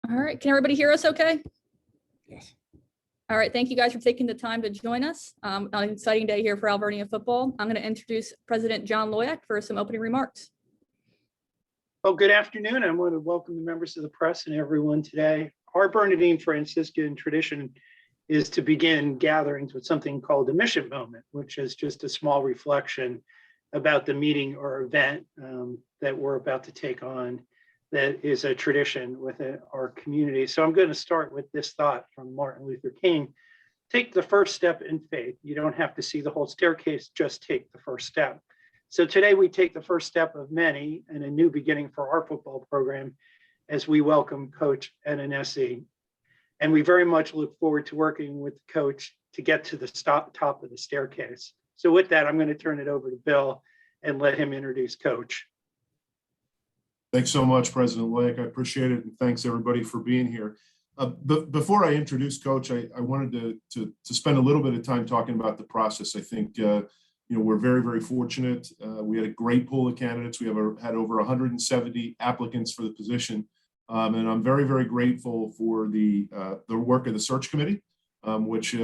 All right, can everybody hear us okay? Yes. All right, thank you guys for taking the time to join us on an exciting day here for Alvernia football. I'm going to introduce President John Loyak for some opening remarks. Well, good afternoon. I want to welcome the members of the press and everyone today. Our Bernardine Franciscan tradition is to begin gatherings with something called a mission moment, which is just a small reflection about the meeting or event that we're about to take on that is a tradition within our community. So I'm going to start with this thought from Martin Luther King. Take the first step in faith. You don't have to see the whole staircase, just take the first step. So today we take the first step of many and a new beginning for our football program as we welcome Coach Azzanesi. And we very much look forward to working with the coach to get to the top of the staircase. So with that, I'm going to turn it over to Bill and let him introduce Coach. Thanks so much, President Loyak. I appreciate it. And thanks everybody for being here. Before I introduce Coach, I wanted to spend a little bit of time talking about the process. I think, we're very, very fortunate. We had a great pool of candidates. We had over 170 applicants for the position. And I'm very, very grateful for the work of the search committee, which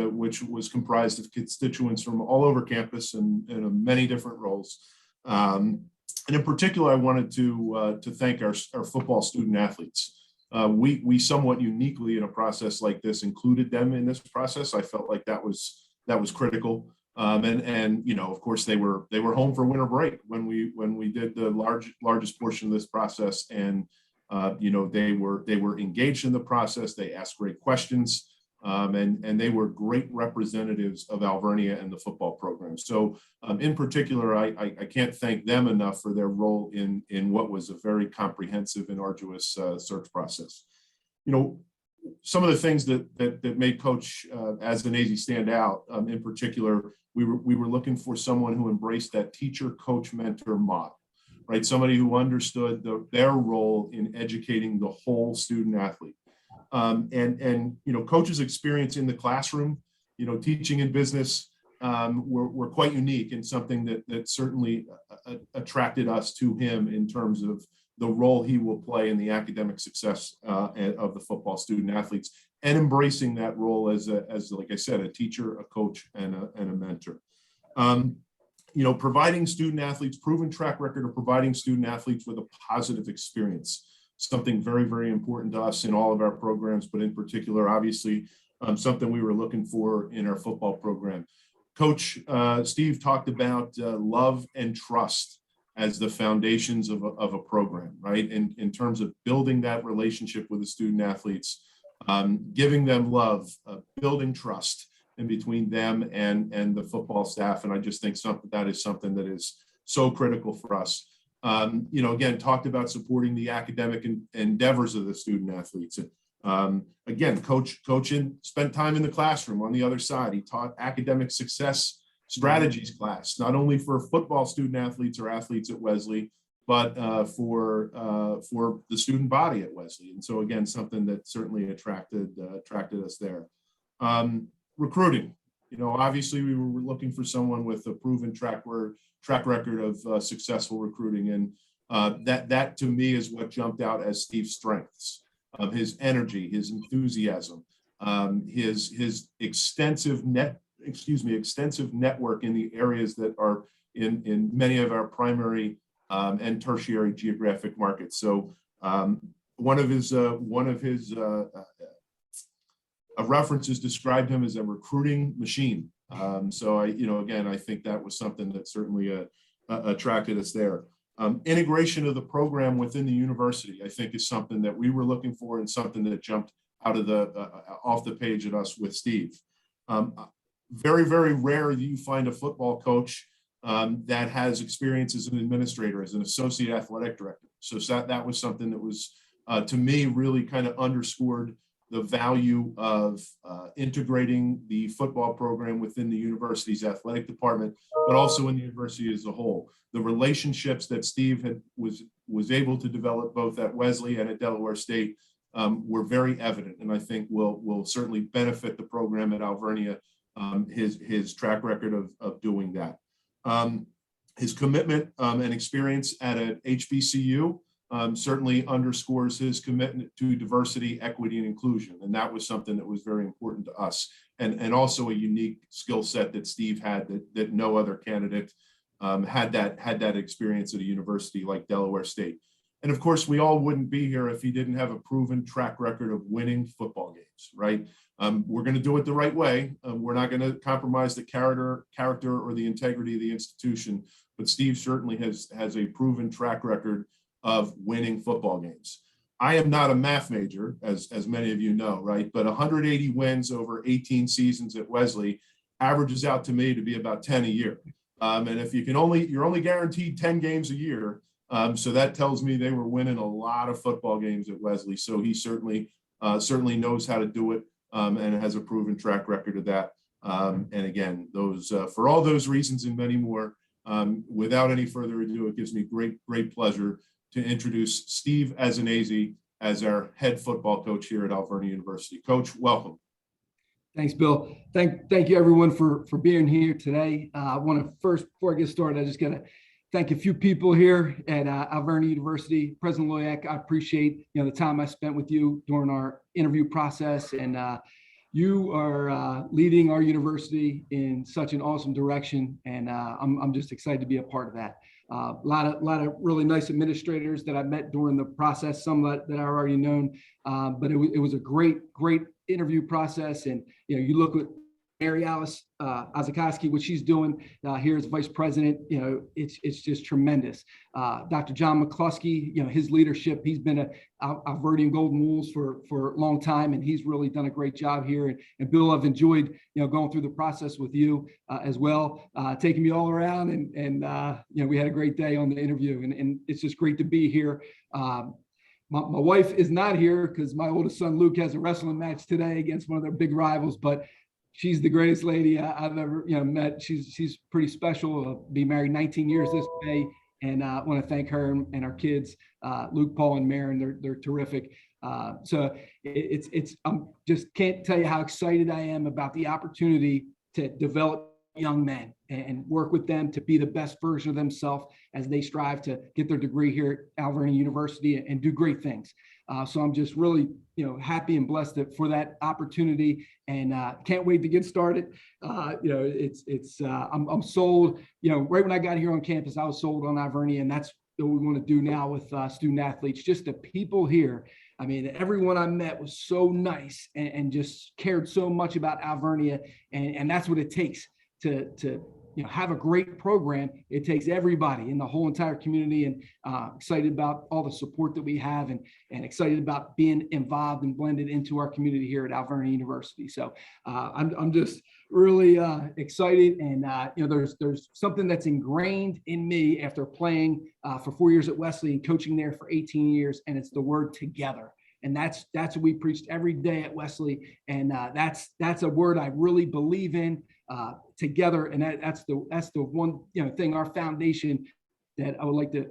was comprised of constituents from all over campus and in many different roles. And in particular, I wanted to thank our football student athletes. We somewhat uniquely in a process like this included them in this process. I felt like that was critical. And of course they were home for winter break when we did the largest portion of this process, and they were engaged in the process. They asked great questions, and they were great representatives of Alvernia and the football program. So in particular, I can't thank them enough for their role in what was a very comprehensive and arduous search process. Some of the things that made Coach Azzanesi stand out, in particular, we were looking for someone who embraced that teacher, coach, mentor model, right? Somebody who understood their role in educating the whole student athlete. And Coach's experience in the classroom, teaching in business, were quite unique and something that certainly attracted us to him in terms of the role he will play in the academic success of the football student athletes, and embracing that role as like I said, a teacher, a coach, and a mentor. Providing student athletes, proven track record of providing student athletes with a positive experience, something very, very important to us in all of our programs, but in particular, obviously, something we were looking for in our football program. Coach Steve talked about love and trust as the foundations of a program, right? In terms of building that relationship with the student athletes, giving them love, building trust in between them and the football staff. And I just think that is something that is so critical for us. Again, talked about supporting the academic endeavors of the student athletes. Again, Coach spent time in the classroom on the other side. He taught academic success strategies class, not only for football student athletes or athletes at Wesley, but for the student body at Wesley. And so again, something that certainly attracted us there. Recruiting, obviously we were looking for someone with a proven track record of successful recruiting, and that to me is what jumped out as Steve's strengths. His energy, his enthusiasm, his extensive network in the areas that are in many of our primary and tertiary geographic markets. So one of his references described him as a recruiting machine. So I think that was something that certainly attracted us there. Integration of the program within the university, I think, is something that we were looking for and something that jumped out of off the page at us with Steve. Very, very rare that you find a football coach that has experience as an administrator, as an associate athletic director. So that was something that was, to me, really kind of underscored the value of integrating the football program within the university's athletic department, but also in the university as a whole. The relationships that Steve was able to develop both at Wesley and at Delaware State were very evident, and I think will certainly benefit the program at Alvernia. His track record of doing that, his commitment and experience at an HBCU certainly underscores his commitment to diversity, equity, and inclusion. And that was something that was very important to us. And also a unique skill set that Steve had that no other candidate had that experience at a university like Delaware State. And of course, we all wouldn't be here if he didn't have a proven track record of winning football games, right? We're going to do it the right way. We're not going to compromise the character or the integrity of the institution. But Steve certainly has a proven track record of winning football games. I am not a math major, as many of you know, right? But 180 wins over 18 seasons at Wesley averages out to me to be about 10 a year. And if you're only guaranteed 10 games a year. So that tells me they were winning a lot of football games at Wesley. So he certainly knows how to do it and has a proven track record of that. And again, for all those reasons and many more, without any further ado, it gives me great pleasure to introduce Steve Azzanesi as our head football coach here at Alvernia University. Coach, welcome. Thanks, Bill. Thank you, everyone, for being here today. I want to first, before I get started, I just got to thank a few people here at Alvernia University. President Loyak, I appreciate the time I spent with you during our interview process, and you are leading our university in such an awesome direction, and I'm just excited to be a part of that. A lot of really nice administrators that I met during the process, some that I already known, but it was a great interview process. And you look at Mary Alice Azzanesi, what she's doing here as vice president, it's just tremendous. Dr. John McCluskey, his leadership, he's been at Alvernia Golden Wolves for a long time, and he's really done a great job here. And Bill, I've enjoyed going through the process with you as well, taking me all around, and we had a great day on the interview, and it's just great to be here. My wife is not here because my oldest son Luke has a wrestling match today against one of their big rivals, but she's the greatest lady I've ever met. She's pretty special. I'll be married 19 years this May, and I want to thank her and our kids, Luke, Paul, and Marin. They're terrific. So I'm just can't tell you how excited I am about the opportunity to develop young men and work with them to be the best version of themselves as they strive to get their degree here at Alvernia University and do great things. So I'm just really, happy and blessed for that opportunity, and can't wait to get started. I'm sold. Right when I got here on campus, I was sold on Alvernia, and that's what we want to do now with student athletes. Just the people here. I mean, everyone I met was so nice and just cared so much about Alvernia, and that's what it takes to have a great program. It takes everybody in the whole entire community, and excited about all the support that we have, and excited about being involved and blended into our community here at Alvernia University. So I'm just really excited, and there's something that's ingrained in me after playing for 4 years at Wesley and coaching there for 18 years, and it's the word together. And that's what we preached every day at Wesley, and that's a word I really believe in. Together, and that's the one thing, our foundation, that I would like to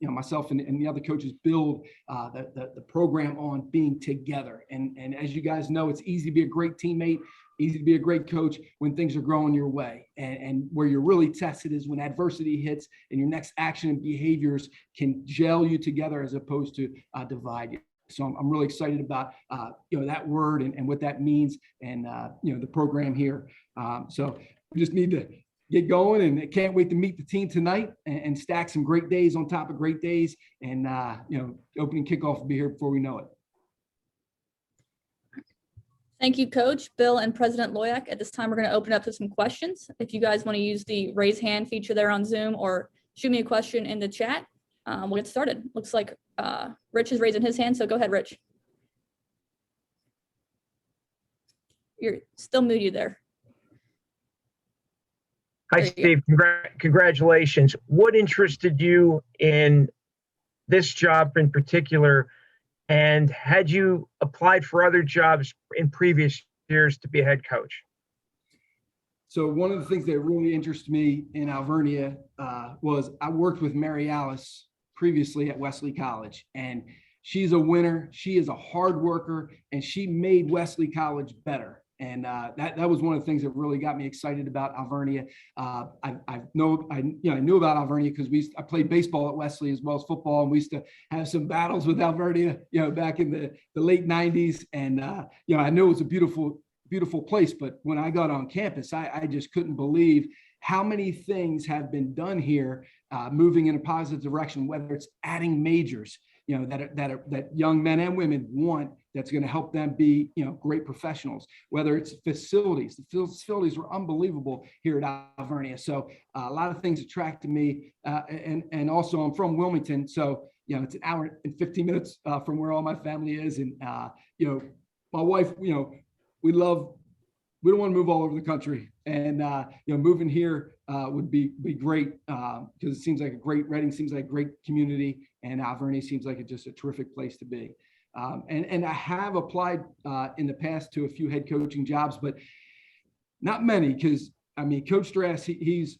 myself and the other coaches build the program on, being together. And as you guys know, it's easy to be a great teammate, easy to be a great coach when things are growing your way, and where you're really tested is when adversity hits and your next action and behaviors can gel you together as opposed to divide you. So I'm really excited about that word and what that means, and the program here. So we just need to get going, and I can't wait to meet the team tonight and stack some great days on top of great days. And opening kickoff will be here before we know it. Thank you, Coach, Bill, and President Loyak. At this time, we're going to open up to some questions. If you guys want to use the raise hand feature there on Zoom, or shoot me a question in the chat, we'll get started. Looks like Rich is raising his hand, so go ahead, Rich. You're still muted there. Hi, Steve. Congratulations. What interested you in this job in particular? And had you applied for other jobs in previous years to be a head coach? So one of the things that really interested me in Alvernia was I worked with Mary Alice previously at Wesley College, and she's a winner. She is a hard worker, and she made Wesley College better. And that was one of the things that really got me excited about Alvernia. I knew about Alvernia because I played baseball at Wesley as well as football, and we used to have some battles with Alvernia, back in the late 90s. And I knew it was a beautiful place, but when I got on campus, I just couldn't believe how many things have been done here, moving in a positive direction, whether it's adding majors, that young men and women want, that's going to help them be, great professionals, whether it's facilities. The facilities were unbelievable here at Alvernia. So a lot of things attracted me. And also I'm from Wilmington. So, it's an hour and 15 minutes from where all my family is. And, my wife, we don't want to move all over the country. And, moving here would be great because it seems like Reading seems like a great community, and Alvernia seems like just a terrific place to be. And I have applied in the past to a few head coaching jobs, but not many, because Coach Strass, he's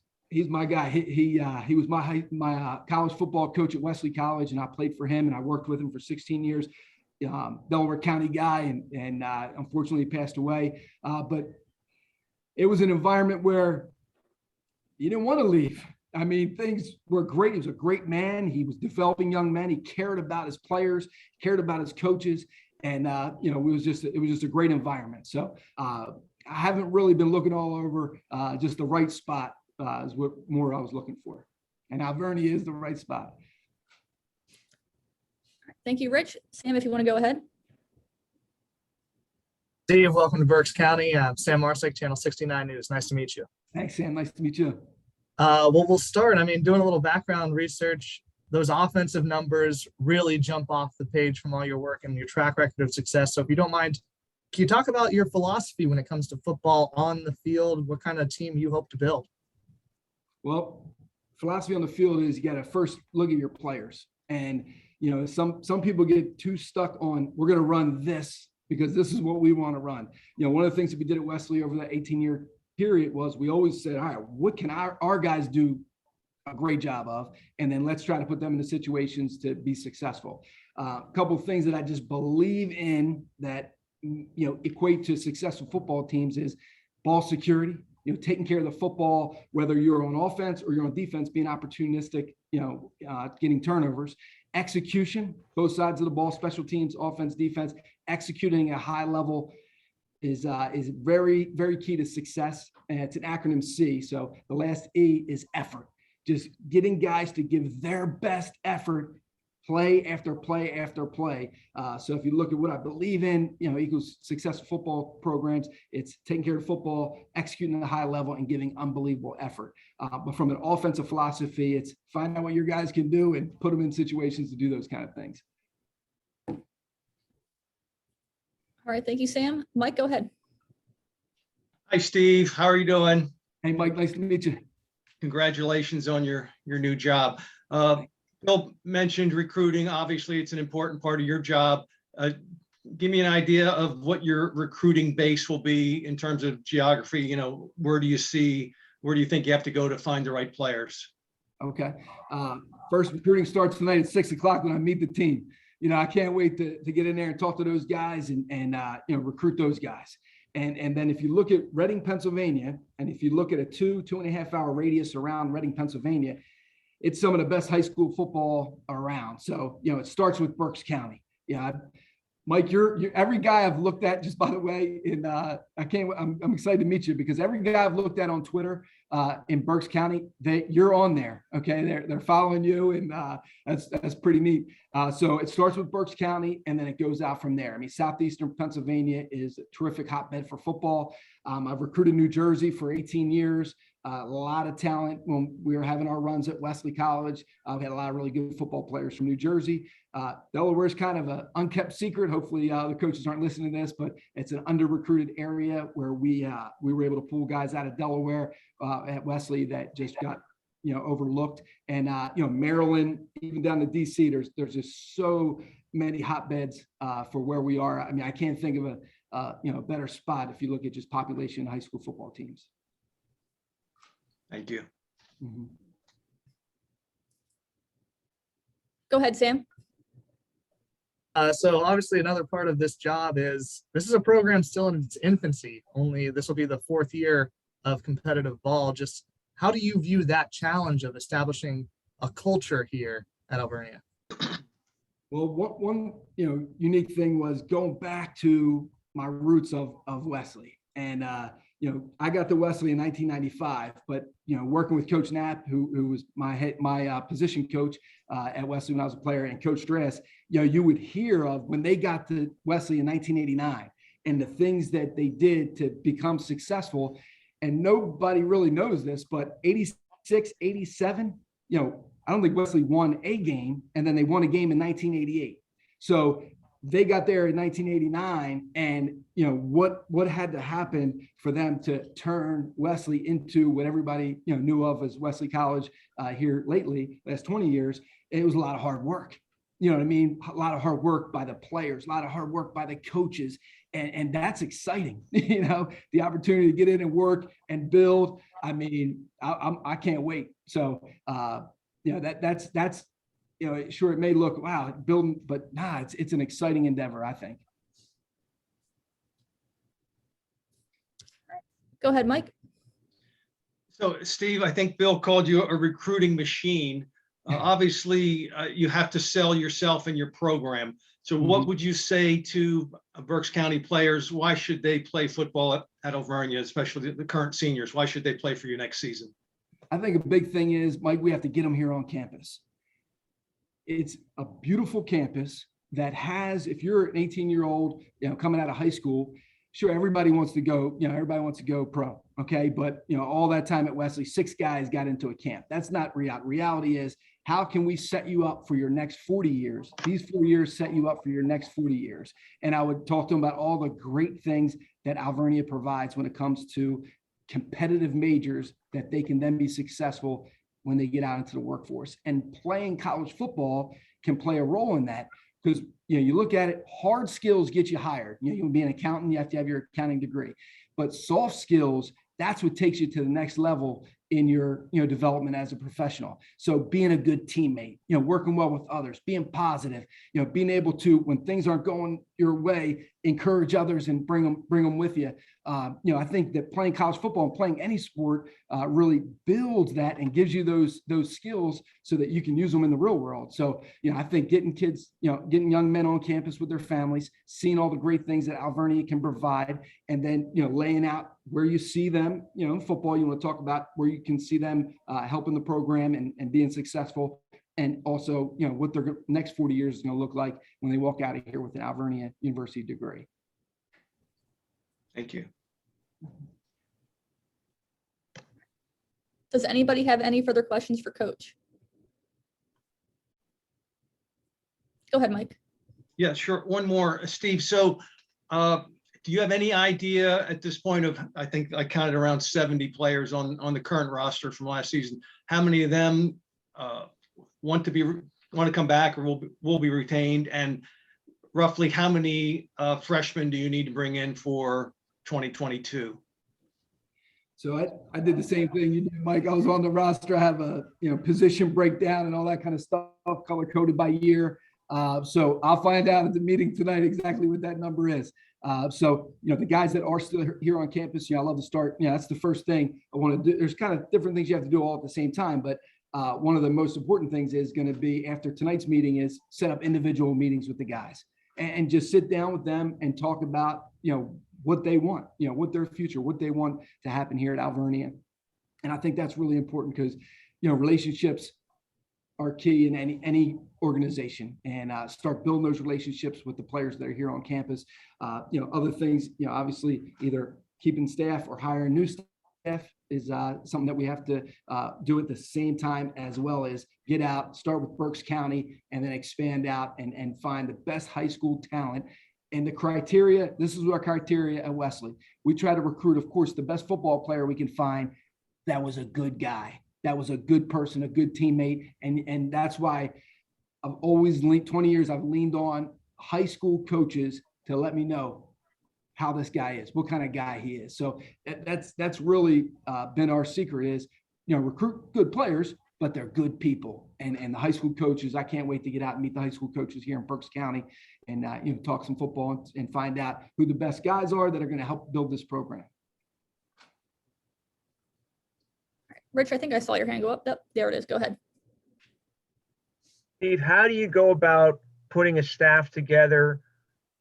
my guy. He was my college football coach at Wesley College, and I played for him, and I worked with him for 16 years. Delaware County guy, and unfortunately passed away. But it was an environment where you didn't want to leave. Things were great. He was a great man. He was developing young men. He cared about his players, cared about his coaches, and it was just a great environment. So I haven't really been looking all over. Just the right spot is what more I was looking for, and Alvernia is the right spot. Thank you, Rich. Sam, if you want to go ahead. Steve, welcome to Berks County. I'm Sam Marsick, Channel 69 News. Nice to meet you. Thanks, Sam. Nice to meet you. Well, we'll start. Doing a little background research. Those offensive numbers really jump off the page from all your work and your track record of success. So if you don't mind, can you talk about your philosophy when it comes to football on the field? What kind of team you hope to build? Well, philosophy on the field is you got to first look at your players. And, some people get too stuck on, we're going to run this because this is what we want to run. One of the things that we did at Wesley over that 18-year period was we always said, all right, what can our guys do a great job of? And then let's try to put them into situations to be successful. A couple of things that I just believe in that, equate to successful football teams is ball security, taking care of the football, whether you're on offense or you're on defense, being opportunistic, getting turnovers. Execution, both sides of the ball, special teams, offense, defense, executing at a high level is very, very key to success. And it's an acronym C. So the last E is effort. Just getting guys to give their best effort, play after play after play. So if you look at what I believe in, equals successful football programs, it's taking care of football, executing at a high level, and giving unbelievable effort. But from an offensive philosophy, it's find out what your guys can do and put them in situations to do those kind of things. All right. Thank you, Sam. Mike, go ahead. Hi, Steve. How are you doing? Hey, Mike, nice to meet you. Congratulations on your new job. Bill mentioned recruiting. Obviously, it's an important part of your job. Give me an idea of what your recruiting base will be in terms of geography. Where do you think you have to go to find the right players? Okay. First recruiting starts tonight at 6:00 when I meet the team. I can't wait to get in there and talk to those guys and recruit those guys. And then if you look at Reading, Pennsylvania, and if you look at a 2.5 hour radius around Reading, Pennsylvania, it's some of the best high school football around. So, it starts with Berks County. Mike, you're every guy I've looked at, just by the way, I'm excited to meet you because every guy I've looked at on Twitter in Berks County, you're on there. Okay. They're following you, and that's pretty neat. So it starts with Berks County and then it goes out from there. Southeastern Pennsylvania is a terrific hotbed for football. I've recruited New Jersey for 18 years. A lot of talent. When we were having our runs at Wesley College, we had a lot of really good football players from New Jersey. Delaware is kind of an unkept secret. Hopefully the coaches aren't listening to this, but it's an under-recruited area where we were able to pull guys out of Delaware at Wesley that just got overlooked. And Maryland, even down to DC, there's just so many hotbeds for where we are. I can't think of a better spot if you look at just population high school football teams. Thank you. Mm-hmm. Go ahead, Sam. So obviously another part of this job is this is a program still in its infancy. Only this will be the 4th year of competitive ball. Just how do you view that challenge of establishing a culture here at Alvernia? Well, one unique thing was going back to my roots of Wesley. And I got to Wesley in 1995, but working with Coach Knapp, who was my position coach at Wesley when I was a player, and Coach Dress, you would hear of when they got to Wesley in 1989 and the things that they did to become successful. And nobody really knows this, but 86, 87, I don't think Wesley won a game, and then they won a game in 1988. So they got there in 1989, and what had to happen for them to turn Wesley into what everybody knew of as Wesley College here lately, last 20 years. It was a lot of hard work. You know what I mean? A lot of hard work by the players, a lot of hard work by the coaches, and that's exciting. The opportunity to get in and work and build. I mean, I can't wait. So that's. Sure, it may look, wow, building, but it's an exciting endeavor, I think. Go ahead, Mike. So Steve, I think Bill called you a recruiting machine. Obviously, you have to sell yourself and your program. So what would you say to Berks County players? Why should they play football at Alvernia, especially the current seniors? Why should they play for you next season? I think a big thing is, Mike, we have to get them here on campus. It's a beautiful campus that has, if you're an 18-year-old, coming out of high school, sure, everybody wants to go pro. Okay. But, all that time at Wesley, 6 guys got into a camp. That's not reality. Reality is, how can we set you up for your next 40 years? These 4 years set you up for your next 40 years. And I would talk to them about all the great things that Alvernia provides when it comes to competitive majors that they can then be successful when they get out into the workforce. And playing college football can play a role in that, because you look at it, hard skills get you hired. You can be an accountant, you have to have your accounting degree. But soft skills, that's what takes you to the next level in your development as a professional. So being a good teammate, working well with others, being positive, being able to, when things aren't going your way, encourage others and bring them with you. I think that playing college football and playing any sport really builds that and gives you those skills so that you can use them in the real world. So, I think getting kids, getting young men on campus with their families, seeing all the great things that Alvernia can provide, and then, laying out where you see them, in football, you want to talk about where you can see them helping the program and being successful. And also, what their next 40 years is going to look like when they walk out of here with an Alvernia University degree. Thank you. Does anybody have any further questions for Coach? Go ahead, Mike. Yeah, sure. One more, Steve. So do you have any idea at this point of, I think I counted around 70 players on the current roster from last season, how many of them want to come back or will be retained, and roughly how many freshmen do you need to bring in for 2022? So I did the same thing you did, Mike. I was on the roster. I have a position breakdown and all that kind of stuff, color coded by year. So I'll find out at the meeting tonight exactly what that number is. So the guys that are still here on campus, I love to start. That's the first thing I want to do. There's kind of different things you have to do all at the same time, but one of the most important things is going to be, after tonight's meeting, is set up individual meetings with the guys and just sit down with them and talk about what they want, what their future, what they want to happen here at Alvernia. And I think that's really important because relationships are key in any organization, and start building those relationships with the players that are here on campus. Other things, obviously either keeping staff or hiring new staff is something that we have to do at the same time, as well as get out, start with Berks County, and then expand out and find the best high school talent. And the criteria, this is our criteria at Wesley. We try to recruit, of course, the best football player we can find that was a good guy, that was a good person, a good teammate. And that's why I've always 20 years, I've leaned on high school coaches to let me know how this guy is, what kind of guy he is. So that's really been our secret is, recruit good players, but they're good people. And the high school coaches, I can't wait to get out and meet the high school coaches here in Berks County and talk some football and find out who the best guys are that are going to help build this program. Rich, I think I saw your hand go up. Yep, there it is. Go ahead. Steve, how do you go about putting a staff together?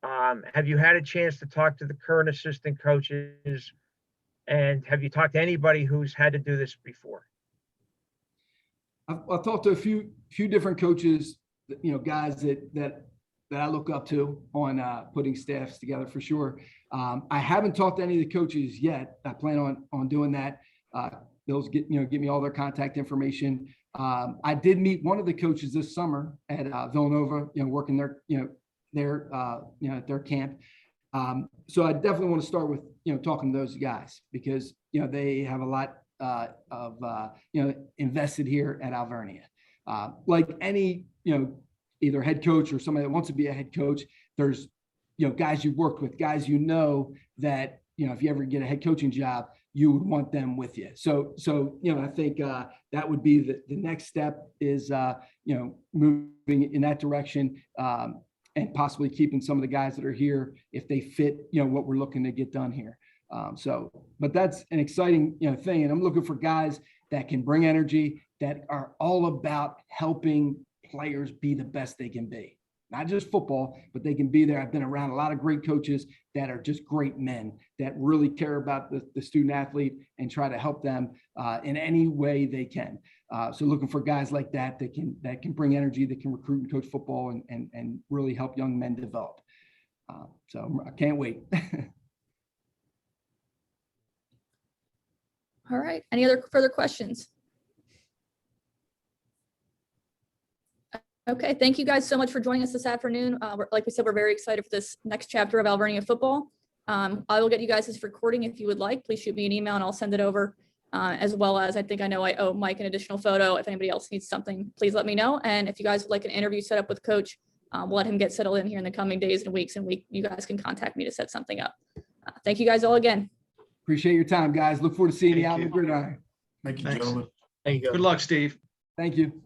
Have you had a chance to talk to the current assistant coaches? And have you talked to anybody who's had to do this before? I've talked to a few different coaches, guys that I look up to on putting staffs together for sure. I haven't talked to any of the coaches yet. I plan on doing that. They'll give me all their contact information. I did meet one of the coaches this summer at Villanova, working at their camp. So I definitely want to start with talking to those guys because they have a lot of invested here at Alvernia. Like any either head coach or somebody that wants to be a head coach, there's guys you've worked with, guys that if you ever get a head coaching job, you would want them with you. So I think that would be the next step is moving in that direction and possibly keeping some of the guys that are here if they fit what we're looking to get done here. But that's an exciting thing, and I'm looking for guys that can bring energy, that are all about helping players be the best they can be. Not just football, but they can be there. I've been around a lot of great coaches that are just great men that really care about the student athlete and try to help them in any way they can. So looking for guys like that can bring energy, that can recruit and coach football and really help young men develop. So I can't wait. All right. Any other further questions? Okay, thank you guys so much for joining us this afternoon. Like we said, we're very excited for this next chapter of Alvernia football. I will get you guys this recording if you would like. Please shoot me an email and I'll send it over, as well as I know I owe Mike an additional photo. If anybody else needs something, please let me know. And if you guys would like an interview set up with Coach, we'll let him get settled in here in the coming days and weeks, and you guys can contact me to set something up. Thank you guys all again. Appreciate your time, guys. Look forward to seeing you out on the Thank you. gridiron. Thank you, Thanks. gentlemen. There you go. Good luck, Steve. Thank you.